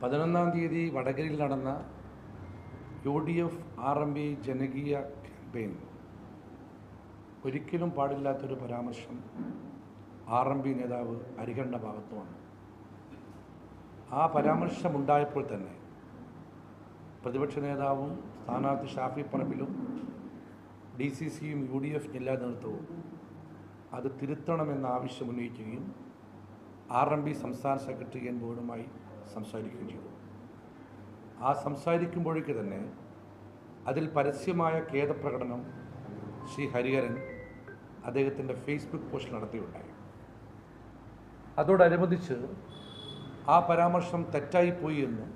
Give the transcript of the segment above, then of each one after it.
11-ാം തീയതി വടകരയിൽ നടന്ന UDF RMB ജനകീയ ക്യാമ്പയിൻ ഒരിക്കലും പാടില്ലാത്തൊരു പരാമർശം RMB നേതാവ് ഹരിഹരൻ്റെ ഭാഗത്തുമാണ്. ആ പരാമർശമുണ്ടായപ്പോൾ തന്നെ പ്രതിപക്ഷ നേതാവും സ്ഥാനാർത്ഥി ഷാഫി പറമ്പിലും DCCയും UDF ജില്ലാ നേതൃത്വവും അത് തിരുത്തണമെന്ന ആവശ്യം ഉന്നയിക്കുകയും RMB സംസ്ഥാന സെക്രട്ടറി എൻ ബോർഡുമായി സംസാരിക്കുകയും ചെയ്തു. ആ സംസാരിക്കുമ്പോഴേക്ക് തന്നെ അതിൽ പരസ്യമായ ഖേദപ്രകടനം ശ്രീ ഹരിഹരൻ അദ്ദേഹത്തിൻ്റെ ഫേസ്ബുക്ക് പോസ്റ്റിൽ നടത്തിയുണ്ടായി. അതോടനുബന്ധിച്ച് ആ പരാമർശം തെറ്റായിപ്പോയി എന്നും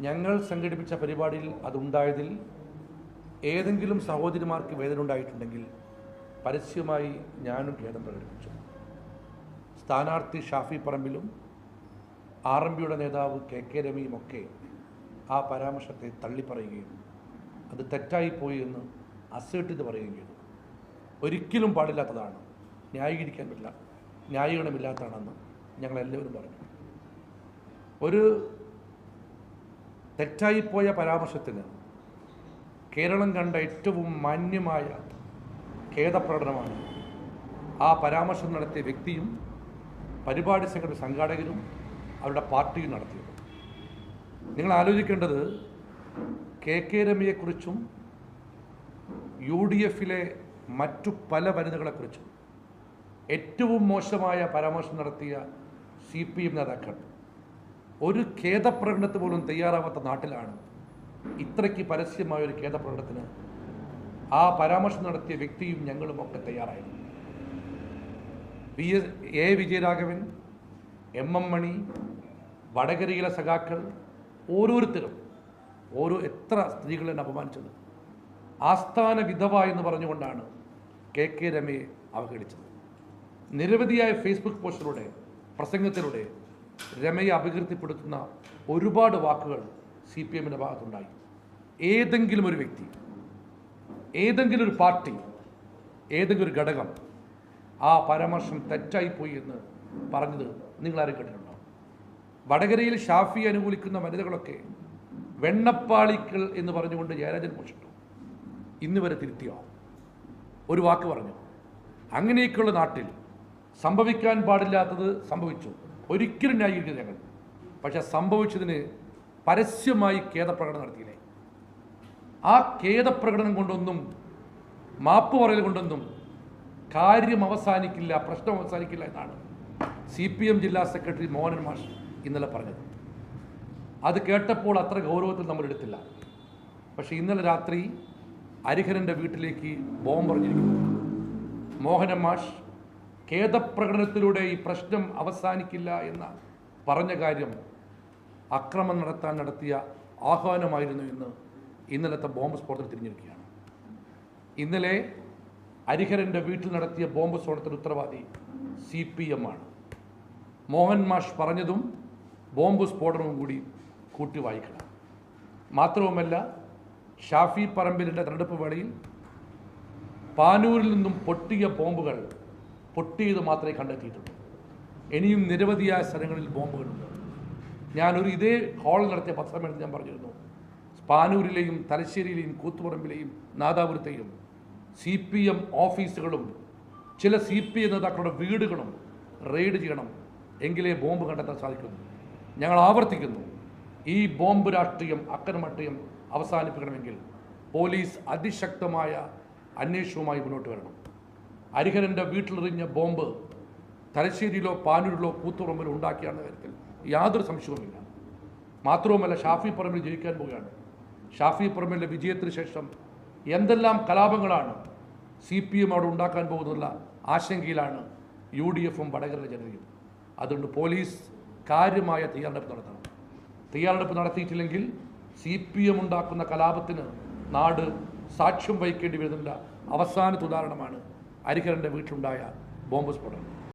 ഞങ്ങൾ സംഘടിപ്പിച്ച പരിപാടിയിൽ അതുണ്ടായതിൽ ഏതെങ്കിലും സഹോദരിമാർക്ക് വേദന ഉണ്ടായിട്ടുണ്ടെങ്കിൽ പരസ്യമായി ഞാനും ഖേദം പ്രകടിപ്പിച്ചു. സ്ഥാനാർത്ഥി ഷാഫി പറമ്പിലും RMBയുടെ നേതാവ് KK രമയും ഒക്കെ ആ പരാമർശത്തെ തള്ളിപ്പറയുകയും അത് തെറ്റായിപ്പോയി എന്ന് അസേർട്ട് ചെയ്ത് പറയുകയും ചെയ്തു. ഒരിക്കലും പാടില്ലാത്തതാണ്, ന്യായീകരിക്കാൻ പറ്റില്ല, ന്യായീകരണമില്ലാത്തതാണെന്ന് ഞങ്ങളെല്ലാവരും പറഞ്ഞു. ഒരു തെറ്റായിപ്പോയ പരാമർശത്തിന് കേരളം കണ്ട ഏറ്റവും മാന്യമായ ഖേദപ്രകടനമാണ് ആ പരാമർശം നടത്തിയ വ്യക്തിയും പരിപാടി സംഘാടകരും അവരുടെ പാർട്ടിയും നടത്തിയത്. നിങ്ങൾ ആലോചിക്കേണ്ടത് KK രമയെക്കുറിച്ചും UDFിലെ മറ്റു പല വനിതകളെക്കുറിച്ചും ഏറ്റവും മോശമായ പരാമർശം നടത്തിയ CPM നേതാക്കൾ ഒരു ഖേദപ്രകടനത്തിന് പോലും തയ്യാറാവാത്ത നാട്ടിലാണ് ഇത്രയ്ക്ക് പരസ്യമായൊരു ഖേദപ്രകടനത്തിന് ആ പരാമർശം നടത്തിയ വ്യക്തിയും ഞങ്ങളും ഒക്കെ തയ്യാറായിരുന്നു. A വിജയരാഘവൻ, MM മണി, വടകരയിലെ സഖാക്കൾ ഓരോരുത്തരും എത്ര സ്ത്രീകളെ അപമാനിച്ചത്. ആസ്ഥാന വിധവ എന്ന് പറഞ്ഞുകൊണ്ടാണ് KK രമയെ അവഹേളിച്ചത്. നിരവധിയായ ഫേസ്ബുക്ക് പോസ്റ്റിലൂടെ, പ്രസംഗത്തിലൂടെ രമയെ അപകീർത്തിപ്പെടുത്തുന്ന ഒരുപാട് വാക്കുകൾ CPMൻ്റെ ഭാഗത്തുണ്ടായി. ഏതെങ്കിലും ഒരു വ്യക്തി, ഏതെങ്കിലും ഒരു പാർട്ടി, ഏതെങ്കിലും ഒരു ഘടകം ആ പരാമർശം തെറ്റായിപ്പോയി എന്ന് പറഞ്ഞത് നിങ്ങളാരും കേട്ടിട്ടുണ്ടോ? വടകരയിൽ ഷാഫി അനുകൂലിക്കുന്ന വനിതകളൊക്കെ വെണ്ണപ്പാളികൾ എന്ന് പറഞ്ഞുകൊണ്ട് ജയരാജൻ പോഷിട്ടു. ഇന്ന് വരെ തിരുത്തിയോ? ഒരു വാക്ക് പറഞ്ഞു. അങ്ങനെയൊക്കെയുള്ള നാട്ടിൽ സംഭവിക്കാൻ പാടില്ലാത്തത് സംഭവിച്ചു. ഒരിക്കലും ന്യായീകരിക്കുന്നത് ഞങ്ങൾ. പക്ഷെ സംഭവിച്ചതിന് പരസ്യമായി ഖേദപ്രകടനം നടത്തിയില്ലേ? ആ ഖേദപ്രകടനം കൊണ്ടൊന്നും, മാപ്പ് പറയൽ കൊണ്ടൊന്നും കാര്യം അവസാനിക്കില്ല, പ്രശ്നം അവസാനിക്കില്ല എന്നാണ് CPM ജില്ലാ സെക്രട്ടറി മോഹനൻ മാഷ് ഇന്നലെ പറഞ്ഞത്. അത് കേട്ടപ്പോൾ അത്ര ഗൗരവത്തിൽ നമ്മൾ എടുത്തില്ല. പക്ഷേ ഇന്നലെ രാത്രി ഹരിഹരൻ്റെ വീട്ടിലേക്ക് ബോംബ് എറിഞ്ഞിരിക്കുന്നു. മോഹനൻ മാഷ് ഖേദപ്രകടനത്തിലൂടെ ഈ പ്രശ്നം അവസാനിക്കില്ല എന്ന പറഞ്ഞ കാര്യം അക്രമം നടത്താൻ നടത്തിയ ആഹ്വാനമായിരുന്നു എന്ന് ഇന്നലത്തെ ബോംബ് സ്ഫോടനത്തിൽ തിരിഞ്ഞിരിക്കുകയാണ്. ഇന്നലെ ഹരിഹരൻ്റെ വീട്ടിൽ നടത്തിയ ബോംബ് സ്ഫോടനത്തിന് ഉത്തരവാദി CPM ആണ്. മോഹൻ മാഷ് പറഞ്ഞതും ബോംബ് സ്ഫോടനവും കൂടി കൂട്ടി വായിക്കണം. മാത്രവുമല്ല, ഷാഫി പറമ്പിലിൻ്റെ തെരഞ്ഞെടുപ്പ് വേളയിൽ പാനൂരിൽ നിന്നും പൊട്ടിയ ബോംബുകൾ പൊട്ടിയത് മാത്രമേ കണ്ടെത്തിയിട്ടുള്ളൂ. ഇനിയും നിരവധിയായ സ്ഥലങ്ങളിൽ ബോംബുകളുണ്ട്. ഇതേ ഹാളിൽ നടത്തിയ പത്രസമ്മേളനത്തിൽ ഞാൻ പറഞ്ഞിരുന്നു, പാനൂരിലെയും തലശ്ശേരിയിലെയും കൂത്തുപറമ്പിലെയും നാദാപുരത്തെയും CPM ഓഫീസുകളും ചില CPM നേതാക്കളുടെ വീടുകളും റെയ്ഡ് ചെയ്യണം, എങ്കിലേ ബോംബ് കണ്ടെത്താൻ സാധിക്കുന്നു. ഞങ്ങൾ ആവർത്തിക്കുന്നു, ഈ ബോംബ് രാഷ്ട്രീയം, അക്രമരാഷ്ട്രീയം അവസാനിപ്പിക്കണമെങ്കിൽ പോലീസ് അതിശക്തമായ അന്വേഷണവുമായി മുന്നോട്ട് വരണം. ഹരിഹരൻ്റെ വീട്ടിലെറിഞ്ഞ ബോംബ് തലശ്ശേരിയിലോ പാനൂരിലോ കൂത്തുപറമ്പിലോ ഉണ്ടാക്കിയാണെന്ന കാര്യത്തിൽ യാതൊരു സംശയവുമില്ല. മാത്രവുമല്ല, ഷാഫി പറമ്പിൽ ജയിക്കാൻ പോവുകയാണ്. ഷാഫി പറമ്പിലെ വിജയത്തിന് ശേഷം എന്തെല്ലാം കലാപങ്ങളാണ് CPM അവിടെ ഉണ്ടാക്കാൻ പോകുന്നുള്ള ആശങ്കയിലാണ് UDFും വടകരയിലെ ജനതയും. അതുകൊണ്ട് പോലീസ് കാര്യമായ തയ്യാറെടുപ്പ് നടത്തണം. തയ്യാറെടുപ്പ് നടത്തിയിട്ടില്ലെങ്കിൽ CPM ഉണ്ടാക്കുന്ന കലാപത്തിന് നാട് സാക്ഷ്യം വഹിക്കേണ്ടി വരുന്നില്ല. അവസാനത്തെ ഉദാഹരണമാണ് ഹരിഹരൻ്റെ വീട്ടിലുണ്ടായ ബോംബ് സ്ഫോടനം.